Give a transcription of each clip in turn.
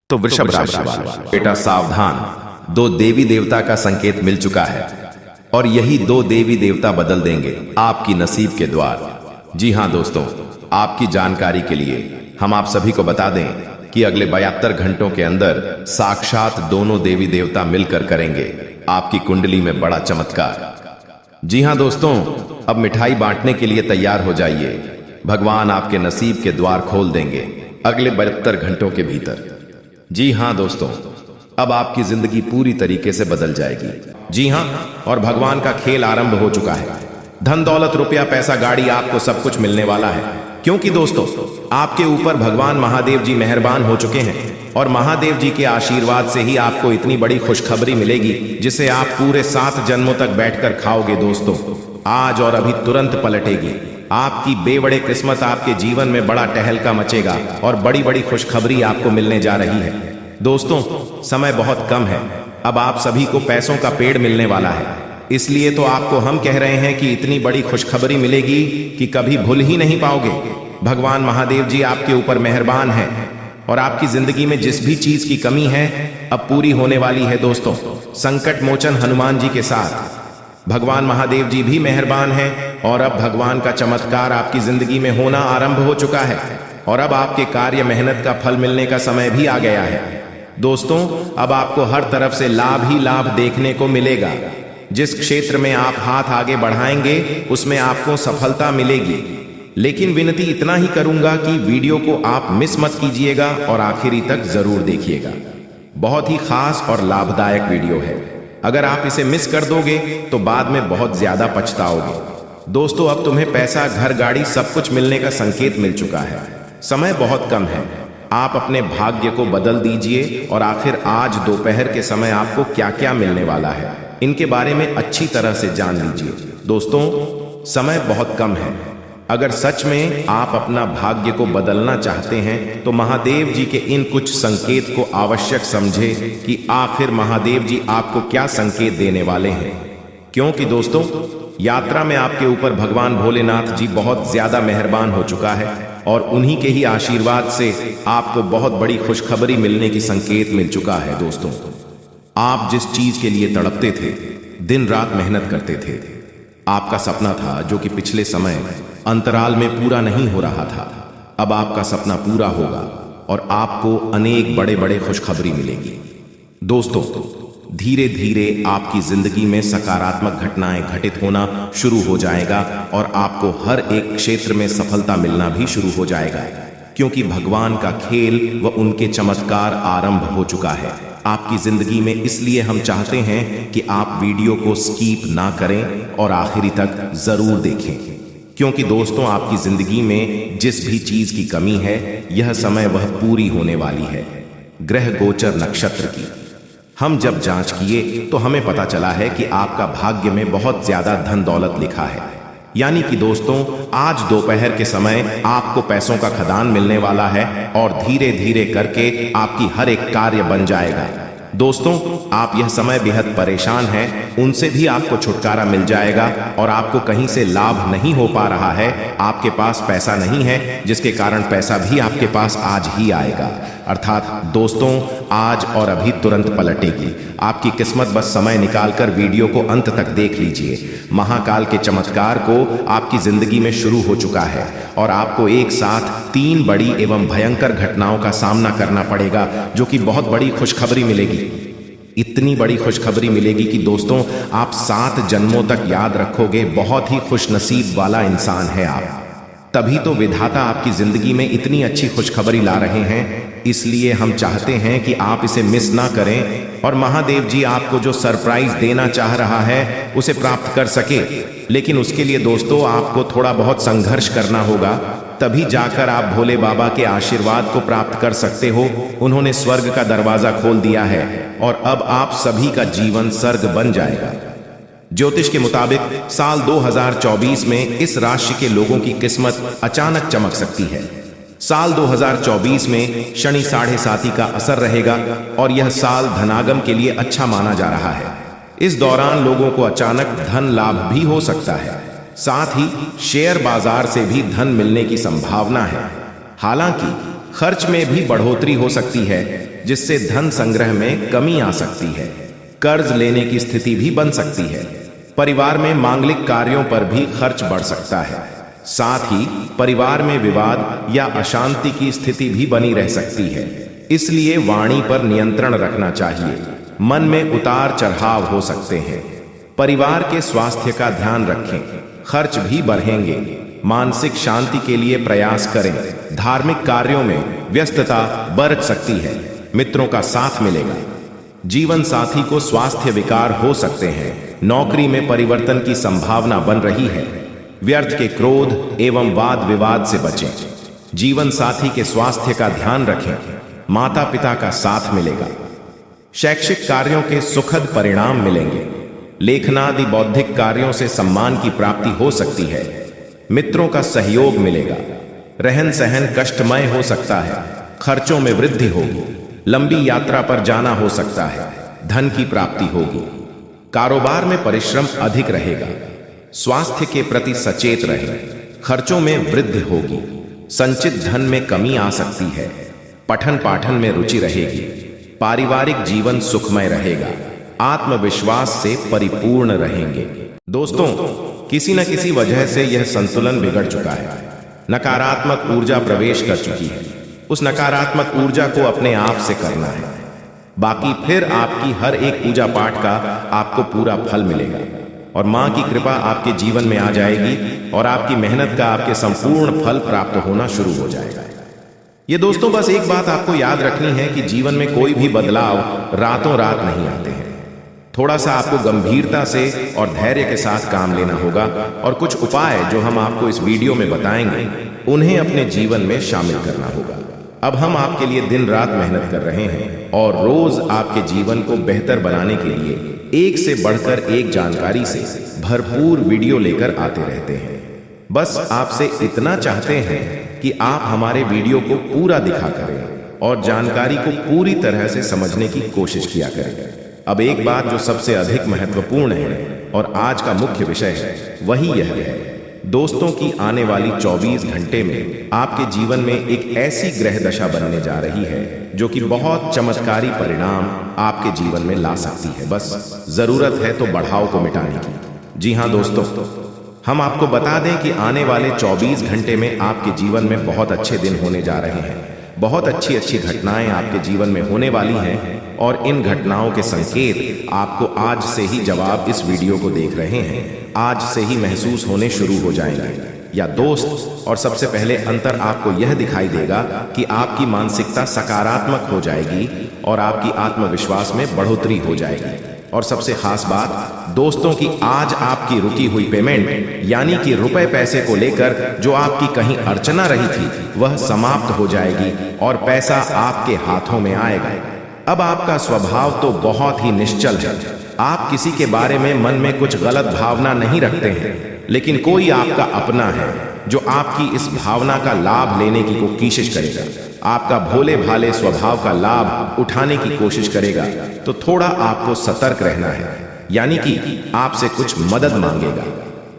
तो वृषभ राशि वालों, बेटा सावधान, दो देवी देवता का संकेत मिल चुका है और यही दो देवी देवता बदल देंगे आपकी नसीब के द्वार। जी हां दोस्तों, आपकी जानकारी के लिए हम आप सभी को बता दें कि अगले 72 घंटों के अंदर साक्षात दोनों देवी देवता मिलकर करेंगे आपकी कुंडली में बड़ा चमत्कार। जी हां दोस्तों, अब मिठाई बांटने के लिए तैयार हो जाइए। भगवान आपके नसीब के द्वार खोल देंगे अगले 72 घंटों के भीतर। जी हां दोस्तों, अब आपकी जिंदगी पूरी तरीके से बदल जाएगी। जी हां, और भगवान का खेल आरंभ हो चुका है। धन दौलत रुपया पैसा गाड़ी आपको सब कुछ मिलने वाला है, क्योंकि दोस्तों आपके ऊपर भगवान महादेव जी मेहरबान हो चुके हैं और महादेव जी के आशीर्वाद से ही आपको इतनी बड़ी खुशखबरी मिलेगी जिसे आप पूरे 7 जन्मों तक बैठकर खाओगे। दोस्तों आज और अभी तुरंत पलटेगी आपकी बेवड़े किस्मत, आपके जीवन में बड़ा टहलका मचेगा और बड़ी बड़ी खुशखबरी आपको मिलने जा रही है। दोस्तों समय बहुत कम है, अब आप सभी को पैसों का पेड़ मिलने वाला है, इसलिए तो आपको हम कह रहे हैं कि इतनी बड़ी खुशखबरी मिलेगी कि कभी भूल ही नहीं पाओगे। भगवान महादेव जी आपके ऊपर मेहरबान हैं और आपकी जिंदगी में जिस भी चीज की कमी है अब पूरी होने वाली है। दोस्तों संकट मोचन हनुमान जी के साथ भगवान महादेव जी भी मेहरबान हैं और अब भगवान का चमत्कार आपकी जिंदगी में होना आरंभ हो चुका है और अब आपके कार्य मेहनत का फल मिलने का समय भी आ गया है। दोस्तों अब आपको हर तरफ से लाभ ही लाभ देखने को मिलेगा। जिस क्षेत्र में आप हाथ आगे बढ़ाएंगे उसमें आपको सफलता मिलेगी। लेकिन विनती इतना ही करूंगा कि वीडियो को आप मिस मत कीजिएगा और आखिरी तक जरूर देखिएगा। बहुत ही खास और लाभदायक वीडियो है, अगर आप इसे मिस कर दोगे तो बाद में बहुत ज्यादा पछताओगे। दोस्तों अब तुम्हें पैसा घर गाड़ी सब कुछ मिलने का संकेत मिल चुका है, समय बहुत कम है, आप अपने भाग्य को बदल दीजिए और आखिर आज दोपहर के समय आपको क्या क्या मिलने वाला है इनके बारे में अच्छी तरह से जान लीजिए। दोस्तों समय बहुत कम है, अगर सच में आप अपना भाग्य को बदलना चाहते हैं तो महादेव जी के इन कुछ संकेत को आवश्यक समझे कि आखिर महादेव जी आपको क्या संकेत देने वाले हैं। क्योंकि दोस्तों यात्रा में आपके ऊपर भगवान भोलेनाथ जी बहुत ज्यादा मेहरबान हो चुका है और उन्हीं के ही आशीर्वाद से आपको बहुत बड़ी खुशखबरी मिलने की संकेत मिल चुका है। दोस्तों आप जिस चीज के लिए तड़पते थे, दिन रात मेहनत करते थे, आपका सपना था जो कि पिछले समय अंतराल में पूरा नहीं हो रहा था, अब आपका सपना पूरा होगा और आपको अनेक बड़े बड़े खुशखबरी मिलेगी। दोस्तों धीरे धीरे आपकी जिंदगी में सकारात्मक घटनाएं घटित होना शुरू हो जाएगा और आपको हर एक क्षेत्र में सफलता मिलना भी शुरू हो जाएगा, क्योंकि भगवान का खेल व उनके चमत्कार आरंभ हो चुका है आपकी जिंदगी में। इसलिए हम चाहते हैं कि आप वीडियो को स्किप ना करें और आखिरी तक जरूर देखें, क्योंकि दोस्तों आपकी जिंदगी में जिस भी चीज की कमी है यह समय वह पूरी होने वाली है। ग्रह गोचर नक्षत्र की हम जब जांच किए तो हमें पता चला है कि आपका भाग्य में बहुत ज्यादा धन दौलत लिखा है, यानी कि दोस्तों आज दोपहर के समय आपको पैसों का खदान मिलने वाला है और धीरे धीरे करके आपकी हर एक कार्य बन जाएगा। दोस्तों आप यह समय बेहद परेशान हैं, उनसे भी आपको छुटकारा मिल जाएगा और आपको कहीं से लाभ नहीं हो पा रहा है, आपके पास पैसा नहीं है जिसके कारण पैसा भी आपके पास आज ही आएगा। अर्थात दोस्तों आज और अभी तुरंत पलटेगी आपकी किस्मत, बस समय निकालकर वीडियो को अंत तक देख लीजिए। महाकाल के चमत्कार को आपकी जिंदगी में शुरू हो चुका है और आपको एक साथ 3 बड़ी एवं भयंकर घटनाओं का सामना करना पड़ेगा जो कि बहुत बड़ी खुशखबरी मिलेगी। इतनी बड़ी खुशखबरी मिलेगी कि दोस्तों आप 7 जन्मों तक याद रखोगे, बहुत ही खुशनसीब वाला इंसान है आप। तभी तो विधाता आपकी जिंदगी में इतनी अच्छी खुशखबरी ला रहे हैं, इसलिए हम चाहते हैं कि आप इसे मिस ना करें और महादेव जी आपको जो सरप्राइज देना चाह रहा है उसे प्राप्त कर सके। लेकिन उसके लिए दोस्तों आपको थोड़ा बहुत संघर्ष करना होगा, तभी जाकर आप भोले बाबा के आशीर्वाद को प्राप्त कर सकते हो। उन्होंने स्वर्ग का दरवाजा खोल दिया है और अब आप सभी का जीवन स्वर्ग बन जाएगा। ज्योतिष के मुताबिक साल 2024 में इस राशि के लोगों की किस्मत अचानक चमक सकती है। साल 2024 में शनि 7.5 का असर रहेगा और यह साल धनागम के लिए अच्छा माना जा रहा है। इस दौरान लोगों को अचानक धन लाभ भी हो सकता है, साथ ही शेयर बाजार से भी धन मिलने की संभावना है। हालांकि खर्च में भी बढ़ोतरी हो सकती है, जिससे धन संग्रह में कमी आ सकती है। कर्ज लेने की स्थिति भी बन सकती है। परिवार में मांगलिक कार्यों पर भी खर्च बढ़ सकता है। साथ ही परिवार में विवाद या अशांति की स्थिति भी बनी रह सकती है। इसलिए वाणी पर नियंत्रण रखना चाहिए। मन में उतार चढ़ाव हो सकते हैं। परिवार के स्वास्थ्य का ध्यान रखें। खर्च भी बढ़ेंगे। मानसिक शांति के लिए प्रयास करें। धार्मिक कार्यों में व्यस्तता बरत सकती है। मित्रों का साथ मिलेगा। जीवन साथी को स्वास्थ्य विकार हो सकते हैं। नौकरी में परिवर्तन की संभावना बन रही है। व्यर्थ के क्रोध एवं वाद विवाद से बचें। जीवन साथी के स्वास्थ्य का ध्यान रखें। माता पिता का साथ मिलेगा। शैक्षिक कार्यों के सुखद परिणाम मिलेंगे। लेखनादि बौद्धिक कार्यों से सम्मान की प्राप्ति हो सकती है। मित्रों का सहयोग मिलेगा। रहन सहन कष्टमय हो सकता है। खर्चों में वृद्धि होगी। लंबी यात्रा पर जाना हो सकता है। धन की प्राप्ति होगी। कारोबार में परिश्रम अधिक रहेगा। स्वास्थ्य के प्रति सचेत रहें। खर्चों में वृद्धि होगी। संचित धन में कमी आ सकती है। पठन पाठन में रुचि रहेगी। पारिवारिक जीवन सुखमय रहेगा। आत्मविश्वास से परिपूर्ण रहेंगे। दोस्तों, किसी न किसी वजह से यह संतुलन बिगड़ चुका है। नकारात्मक ऊर्जा प्रवेश कर चुकी है। उस नकारात्मक ऊर्जा को अपने आप से करना है। बाकी फिर आपकी हर एक पूजा पाठ का आपको पूरा फल मिलेगा और मां की कृपा आपके जीवन में आ जाएगी और आपकी मेहनत का आपके संपूर्ण फल प्राप्त होना शुरू हो जाएगा। ये दोस्तों, बस एक बात आपको याद रखनी है कि जीवन में कोई भी बदलाव रातों रात नहीं आते हैं। थोड़ा सा आपको गंभीरता से और धैर्य के साथ काम लेना होगा और कुछ उपाय जो हम आपको इस वीडियो में बताएंगे उन्हें अपने जीवन में शामिल करना होगा। अब हम आपके लिए दिन रात मेहनत कर रहे हैं और रोज आपके जीवन को बेहतर बनाने के लिए एक से बढ़कर एक जानकारी से भरपूर वीडियो लेकर आते रहते हैं। बस आपसे इतना चाहते हैं कि आप हमारे वीडियो को पूरा दिखा करें और जानकारी को पूरी तरह से समझने की कोशिश किया करें। अब एक बात जो सबसे अधिक महत्वपूर्ण है और आज का मुख्य विषय है, वही यह है दोस्तों की आने वाली 24 घंटे में आपके जीवन में एक ऐसी ग्रह दशा बनने जा रही है जो कि बहुत चमत्कारी परिणाम आपके जीवन में ला सकती है। बस जरूरत है तो बढ़ाव को मिटाने की। जी हाँ दोस्तों, हम आपको बता दें कि आने वाले 24 घंटे में आपके जीवन में बहुत अच्छे दिन होने जा रहे हैं। बहुत अच्छी अच्छी घटनाएं आपके जीवन में होने वाली हैं और इन घटनाओं के संकेत आपको आज से ही, जवाब इस वीडियो को देख रहे हैं, आज से ही महसूस होने शुरू हो जाएंगे या दोस्त। और सबसे पहले अंतर आपको यह दिखाई देगा कि आपकी मानसिकता सकारात्मक हो जाएगी और आपकी आत्मविश्वास में बढ़ोतरी हो जाएगी। और सबसे खास बात दोस्तों की, आज आपकी रुकी हुई पेमेंट यानी कि रुपए पैसे को लेकर जो आपकी कहीं अड़चना रही थी वह समाप्त हो जाएगी और पैसा आपके हाथों में आएगा। अब आपका स्वभाव तो बहुत ही निश्चल है। आप किसी के बारे में मन में कुछ गलत भावना नहीं रखते हैं, लेकिन कोई आपका अपना है जो आपकी इस भावना का लाभ लेने की कोशिश करेगा। आपका भोले भाले स्वभाव का लाभ उठाने की कोशिश करेगा। तो थोड़ा आपको सतर्क रहना है, यानी कि आपसे कुछ मदद मांगेगा।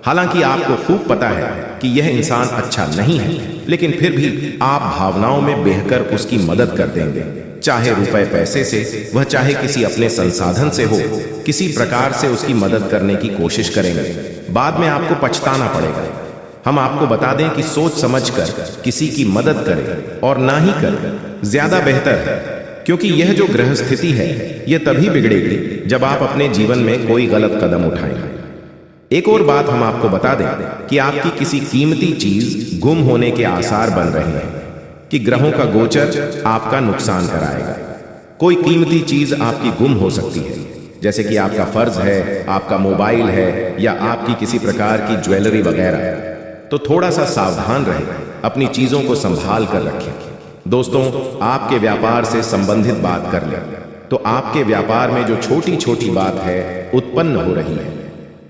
हालांकि आपको खूब पता है कि यह इंसान अच्छा नहीं है, लेकिन फिर भी आप भावनाओं में बहकर उसकी मदद कर देंगे। चाहे रुपए पैसे से, वह चाहे किसी अपने संसाधन से हो, किसी प्रकार से उसकी मदद करने की कोशिश करेंगे। बाद में आपको पछताना पड़ेगा। हम आपको बता दें कि सोच समझकर किसी की मदद करें और ना ही करें, ज्यादा बेहतर है, क्योंकि यह जो ग्रह स्थिति है यह तभी बिगड़ेगी जब आप अपने जीवन में कोई गलत कदम उठाएंगे। एक और बात हम आपको बता दें कि आपकी किसी कीमती चीज गुम होने के आसार बन रहे हैं कि ग्रहों का गोचर आपका नुकसान कराएगा। कोई कीमती चीज आपकी गुम हो सकती है, जैसे कि आपका फर्ज है, आपका मोबाइल है या आपकी किसी प्रकार की ज्वेलरी वगैरह। तो थोड़ा सा सावधान रहें, अपनी चीजों को संभाल कर रखें। दोस्तों, आपके व्यापार से संबंधित बात कर लें तो आपके व्यापार में जो छोटी छोटी बात है उत्पन्न हो रही है,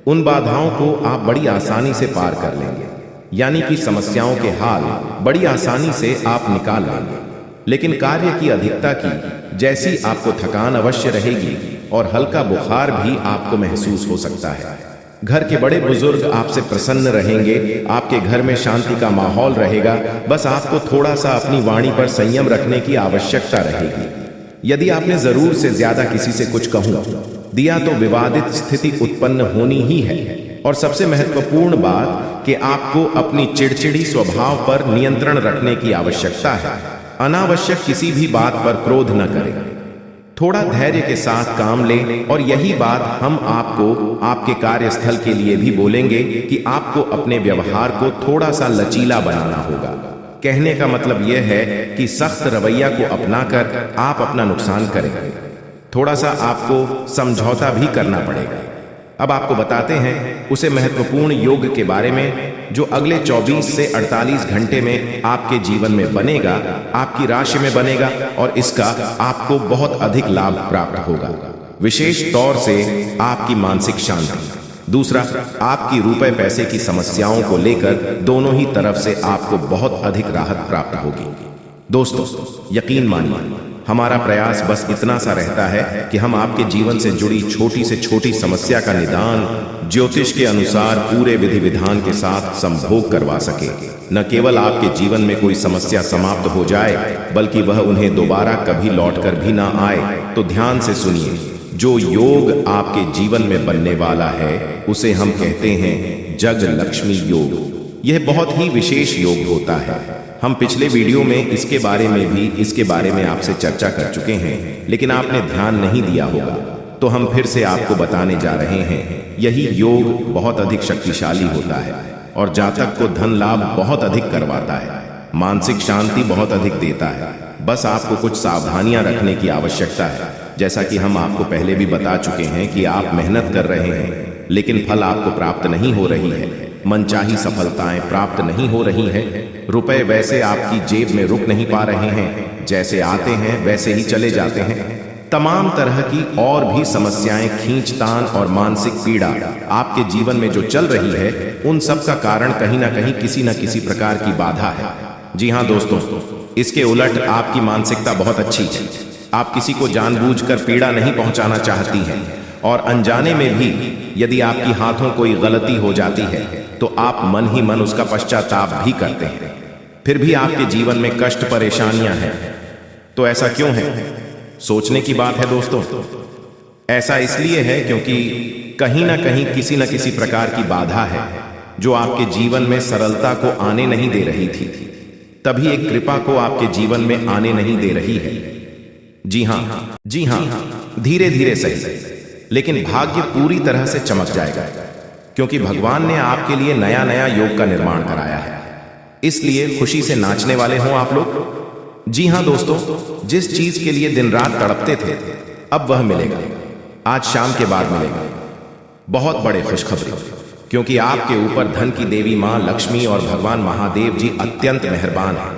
उन बाधाओं को आप बड़ी आसानी से पार कर लेंगे, यानी कि समस्याओं के हाल बड़ी आसानी से आप निकाल लेंगे। लेकिन कार्य की अधिकता की जैसी आपको थकान अवश्य रहेगी और हल्का बुखार भी आपको महसूस हो सकता है। घर के बड़े बुजुर्ग आपसे प्रसन्न रहेंगे, आपके घर में शांति का माहौल रहेगा। बस आपको थोड़ा सा अपनी वाणी पर संयम रखने की आवश्यकता रहेगी। यदि आपने जरूर से ज्यादा किसी से कुछ कहूं दिया तो विवादित स्थिति उत्पन्न होनी ही है। और सबसे महत्वपूर्ण बात कि आपको अपनी चिड़चिड़ी स्वभाव पर नियंत्रण रखने की आवश्यकता है। अनावश्यक किसी भी बात पर क्रोध न करें, थोड़ा धैर्य के साथ काम लें। और यही बात हम आपको आपके कार्यस्थल के लिए भी बोलेंगे कि आपको अपने व्यवहार को थोड़ा सा लचीला बनाना होगा। कहने का मतलब यह है कि सख्त रवैया को अपनाकर आप अपना नुकसान करेंगे, थोड़ा सा आपको समझौता भी करना पड़ेगा। अब आपको बताते हैं उसे महत्वपूर्ण योग के बारे में जो अगले 24 से 48 घंटे में आपके जीवन में बनेगा, आपकी राशि में बनेगा और इसका आपको बहुत अधिक लाभ प्राप्त होगा। विशेष तौर से आपकी मानसिक शांति। दूसरा, आपकी रुपए पैसे की समस्याओं को लेकर दोनों ही तरफ से आपको बहुत अधिक राहत प्राप्त होगी। दोस्तों, यकीन मानिए हमारा प्रयास बस इतना सा रहता है कि हम आपके जीवन से जुड़ी छोटी से छोटी समस्या का निदान ज्योतिष के अनुसार पूरे विधि विधान के साथ संभोग करवा सके। न केवल आपके जीवन में कोई समस्या समाप्त हो जाए बल्कि वह उन्हें दोबारा कभी लौटकर भी ना आए। तो ध्यान से सुनिए, जो योग आपके जीवन में बनने वाला है उसे हम कहते हैं जग लक्ष्मी योग। यह बहुत ही विशेष योग होता है। हम पिछले वीडियो में इसके बारे में आपसे चर्चा कर चुके हैं, लेकिन आपने ध्यान नहीं दिया होगा, तो हम फिर से आपको बताने जा रहे हैं। यही योग बहुत अधिक शक्तिशाली होता है और जातक को धन लाभ बहुत अधिक करवाता है, मानसिक शांति बहुत अधिक देता है। बस आपको कुछ सावधानियां रखने की आवश्यकता है। जैसा कि हम आपको पहले भी बता चुके हैं कि आप मेहनत कर रहे हैं लेकिन फल आपको प्राप्त नहीं हो रही है, मनचाही सफलताएं प्राप्त नहीं हो रही हैं, रुपए वैसे आपकी जेब में रुक नहीं पा रहे हैं, जैसे आते हैं वैसे ही चले जाते हैं। तमाम तरह की और भी समस्याएं, खींचतान और मानसिक पीड़ा आपके जीवन में जो चल रही है, उन सब का कारण कहीं ना कहीं किसी न किसी प्रकार की बाधा है। जी हाँ दोस्तों, इसके उलट आपकी मानसिकता बहुत अच्छी है। आप किसी को जानबूझकर पीड़ा नहीं पहुंचाना चाहती हैं और अनजाने में भी यदि आपकी हाथों कोई गलती हो जाती है तो आप मन ही मन उसका पश्चाताप भी करते हैं। फिर भी आपके जीवन में कष्ट परेशानियां हैं। तो ऐसा क्यों है? सोचने की बात है दोस्तों। ऐसा इसलिए है क्योंकि कहीं ना कहीं किसी न किसी प्रकार की बाधा है जो आपके जीवन में सरलता को आने नहीं दे रही थी, तभी एक कृपा को आपके जीवन में आने नहीं दे रही है। जी हाँ, धीरे धीरे सही, लेकिन भाग्य पूरी तरह से चमक जाएगा क्योंकि भगवान ने आपके लिए नया नया योग का निर्माण कराया है। इसलिए खुशी से नाचने वाले हों आप लोग। जी हाँ दोस्तों, जिस चीज के लिए दिन रात तड़पते थे अब वह मिलेगा, आज शाम के बाद मिलेगा। बहुत बड़े खुशखबरी, क्योंकि आपके ऊपर धन की देवी मां लक्ष्मी और भगवान महादेव जी अत्यंत मेहरबान हैं,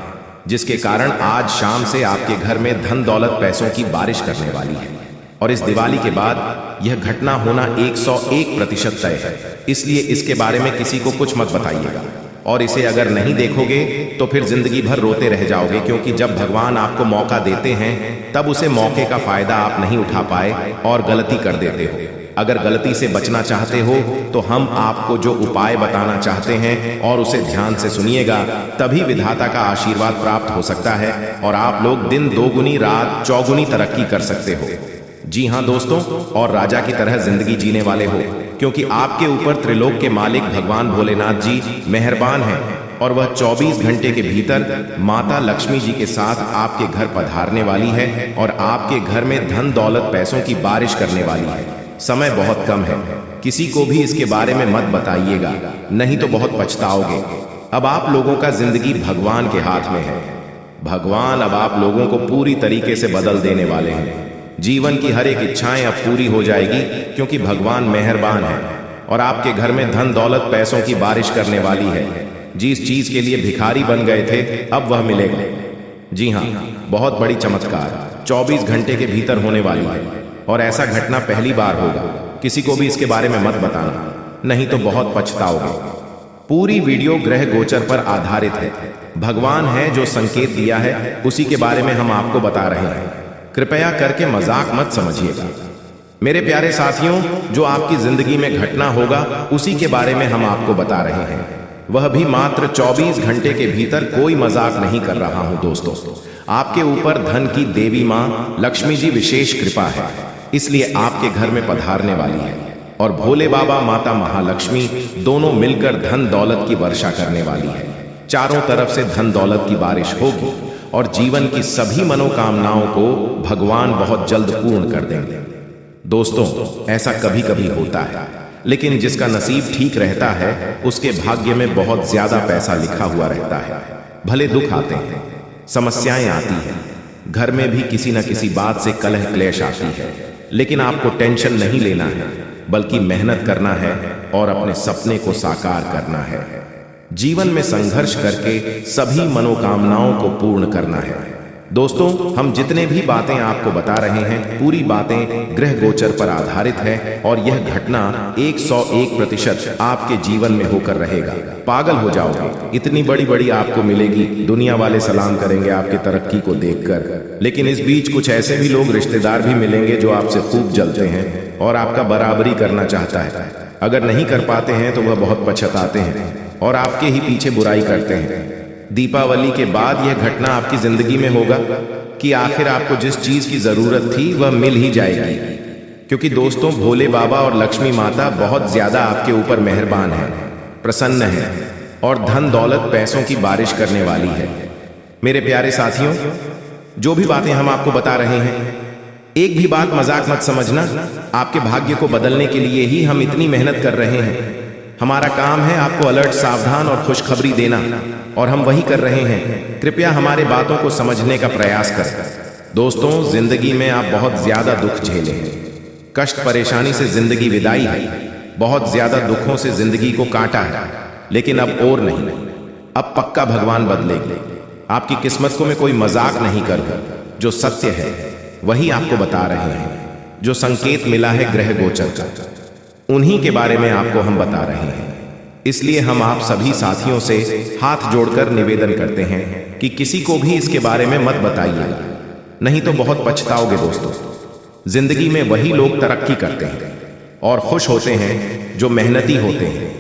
जिसके कारण आज शाम से आपके घर में धन दौलत पैसों की बारिश करने वाली है। और इस दिवाली के बाद यह घटना होना 101% तय है। इसलिए इसके बारे में किसी को कुछ मत बताइएगा, और इसे अगर नहीं देखोगे तो फिर जिंदगी भर रोते रह जाओगे, क्योंकि जब भगवान आपको मौका देते हैं तब उसे मौके का फायदा आप नहीं उठा पाए और गलती कर देते हो। अगर गलती से बचना चाहते हो तो हम आपको जो उपाय बताना चाहते हैं और उसे ध्यान से सुनिएगा, तभी विधाता का आशीर्वाद प्राप्त हो सकता है और आप लोग दिन दोगुनी रात चौगुनी तरक्की कर सकते हो। जी हाँ दोस्तों, और राजा की तरह जिंदगी जीने वाले हो, क्योंकि आपके ऊपर त्रिलोक के मालिक भगवान भोलेनाथ जी मेहरबान हैं और वह 24 घंटे के भीतर माता लक्ष्मी जी के साथ आपके घर पधारने वाली है और आपके घर में धन दौलत पैसों की बारिश करने वाली है। समय बहुत कम है, किसी को भी इसके बारे में मत बताइएगा, नहीं तो बहुत पछताओगे। अब आप लोगों का जिंदगी भगवान के हाथ में है। भगवान अब आप लोगों को पूरी तरीके से बदल देने वाले हैं। जीवन की हर एक इच्छाएं अब पूरी हो जाएगी, क्योंकि भगवान मेहरबान है और आपके घर में धन दौलत पैसों की बारिश करने वाली है। जिस चीज के लिए भिखारी बन गए थे अब वह मिलेगा। जी हाँ, बहुत बड़ी चमत्कार 24 घंटे के भीतर होने वाली है और ऐसा घटना पहली बार होगा। किसी को भी इसके बारे में मत बताना, नहीं तो बहुत पछताओगे। पूरी वीडियो ग्रह गोचर पर आधारित है। भगवान है जो संकेत दिया है उसी के बारे में हम आपको बता रहे हैं। कृपया करके मजाक मत समझिएगा। मेरे प्यारे साथियों, जो आपकी जिंदगी में घटना होगा उसी के बारे में हम आपको बता रहे हैं। वह भी मात्र 24 घंटे के भीतर। कोई मजाक नहीं कर रहा हूं दोस्तों। आपके ऊपर धन की देवी मां लक्ष्मी जी विशेष कृपा है, इसलिए आपके घर में पधारने वाली है और भोले बाबा माता महालक्ष्मी दोनों मिलकर धन दौलत की वर्षा करने वाली है। चारों तरफ से धन दौलत की बारिश होगी और जीवन की सभी मनोकामनाओं को भगवान बहुत जल्द पूर्ण कर देंगे। दोस्तों, ऐसा कभी कभी होता है, लेकिन जिसका नसीब ठीक रहता है उसके भाग्य में बहुत ज्यादा पैसा लिखा हुआ रहता है। भले दुख आते हैं, समस्याएं आती हैं, घर में भी किसी न किसी बात से कलह क्लेश आती है, लेकिन आपको टेंशन नहीं लेना है, बल्कि मेहनत करना है और अपने सपने को साकार करना है। जीवन में संघर्ष करके सभी मनोकामनाओं को पूर्ण करना है। दोस्तों, हम जितने भी बातें आपको बता रहे हैं, पूरी बातें ग्रह गोचर पर आधारित है और यह घटना 101% आपके जीवन में होकर रहेगा। पागल हो जाओगे, इतनी बड़ी बड़ी आपको मिलेगी, दुनिया वाले सलाम करेंगे आपकी तरक्की को देखकर। लेकिन इस बीच कुछ ऐसे भी लोग रिश्तेदार भी मिलेंगे जो आपसे खूब जलते हैं और आपका बराबरी करना चाहता है। अगर नहीं कर पाते हैं तो वह बहुत पछताते हैं और आपके ही पीछे बुराई करते हैं। दीपावली के बाद यह घटना आपकी जिंदगी में होगा कि आखिर आपको जिस चीज की जरूरत थी वह मिल ही जाएगी, क्योंकि दोस्तों भोले बाबा और लक्ष्मी माता बहुत ज्यादा आपके ऊपर मेहरबान है, प्रसन्न है और धन दौलत पैसों की बारिश करने वाली है। मेरे प्यारे साथियों, जो भी बातें हम आपको बता रहे हैं, एक भी बात मजाक मत समझना। आपके भाग्य को बदलने के लिए ही हम इतनी मेहनत कर रहे हैं। हमारा काम है आपको अलर्ट, सावधान और खुशखबरी देना, और हम वही कर रहे हैं। कृपया हमारे बातों को समझने का प्रयास करें। दोस्तों, जिंदगी में आप बहुत ज्यादा दुख झेले हैं, कष्ट परेशानी से जिंदगी विदाई है, बहुत ज्यादा दुखों से जिंदगी को काटा है, लेकिन अब और नहीं, अब पक्का भगवान बदलेंगे। आपकी किस्मत को मैं कोई मजाक नहीं करूं, जो सत्य है वही आपको बता रहे हैं। जो संकेत मिला है ग्रह गोचर का, उन्हीं के बारे में आपको हम बता रहे हैं। इसलिए हम आप सभी साथियों से हाथ जोड़कर निवेदन करते हैं कि किसी को भी इसके बारे में मत बताइएगा, नहीं तो बहुत पछताओगे। दोस्तों, जिंदगी में वही लोग तरक्की करते हैं और खुश होते हैं जो मेहनती होते हैं,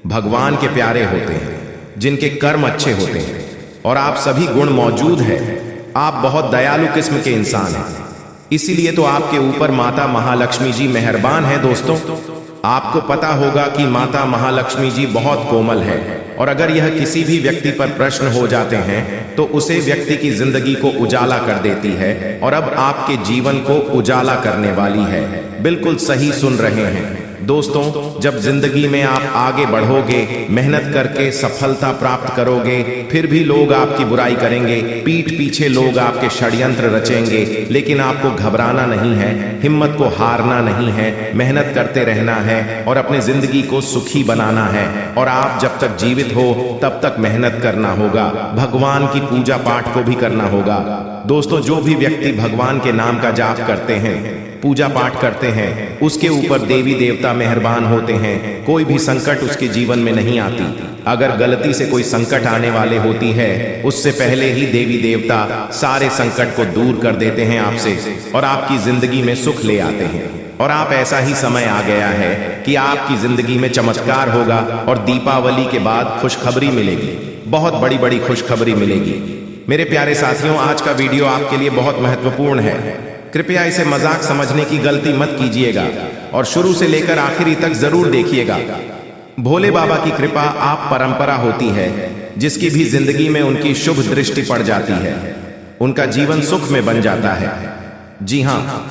भगवान के प्यारे होते हैं, जिनके कर्म अच्छे होते हैं, और आप सभी गुण मौजूद है। आप बहुत दयालु किस्म के इंसान हैं, इसीलिए तो आपके ऊपर माता महालक्ष्मी जी मेहरबान है। दोस्तों, आपको पता होगा कि माता महालक्ष्मी जी बहुत कोमल है, और अगर यह किसी भी व्यक्ति पर प्रश्न हो जाते हैं तो उसे व्यक्ति की जिंदगी को उजाला कर देती है, और अब आपके जीवन को उजाला करने वाली है। बिल्कुल सही सुन रहे हैं दोस्तों। जब जिंदगी में आप आगे बढ़ोगे, मेहनत करके सफलता प्राप्त करोगे, फिर भी लोग आपकी बुराई करेंगे, पीठ पीछे लोग आपके षड्यंत्र रचेंगे, लेकिन आपको घबराना नहीं है, हिम्मत को हारना नहीं है, मेहनत करते रहना है और अपने जिंदगी को सुखी बनाना है। और आप जब तक जीवित हो तब तक मेहनत करना होगा, भगवान की पूजा पाठ को भी करना होगा। दोस्तों, जो भी व्यक्ति भगवान के नाम का जाप करते हैं, पूजा पाठ करते हैं, उसके ऊपर देवी देवता मेहरबान होते हैं, कोई भी संकट उसके जीवन में नहीं आती। अगर गलती से कोई संकट आने वाले होती है, उससे पहले ही देवी देवता सारे संकट को दूर कर देते हैं आपसे और आपकी जिंदगी में सुख ले आते हैं। और आप ऐसा ही समय आ गया है कि आपकी जिंदगी में चमत्कार होगा और दीपावली के बाद खुशखबरी मिलेगी, बहुत बड़ी बड़ी खुशखबरी मिलेगी। मेरे प्यारे साथियों, आज का वीडियो आपके लिए बहुत महत्वपूर्ण है। कृपया इसे मजाक समझने की गलती मत कीजिएगा और शुरू से लेकर आखिरी तक जरूर देखिएगा। भोले बाबा की कृपा आप परंपरा होती है, जिसकी भी जिंदगी में उनकी शुभ दृष्टि पड़ जाती है, उनका जीवन सुख में बन जाता है। जी हाँ,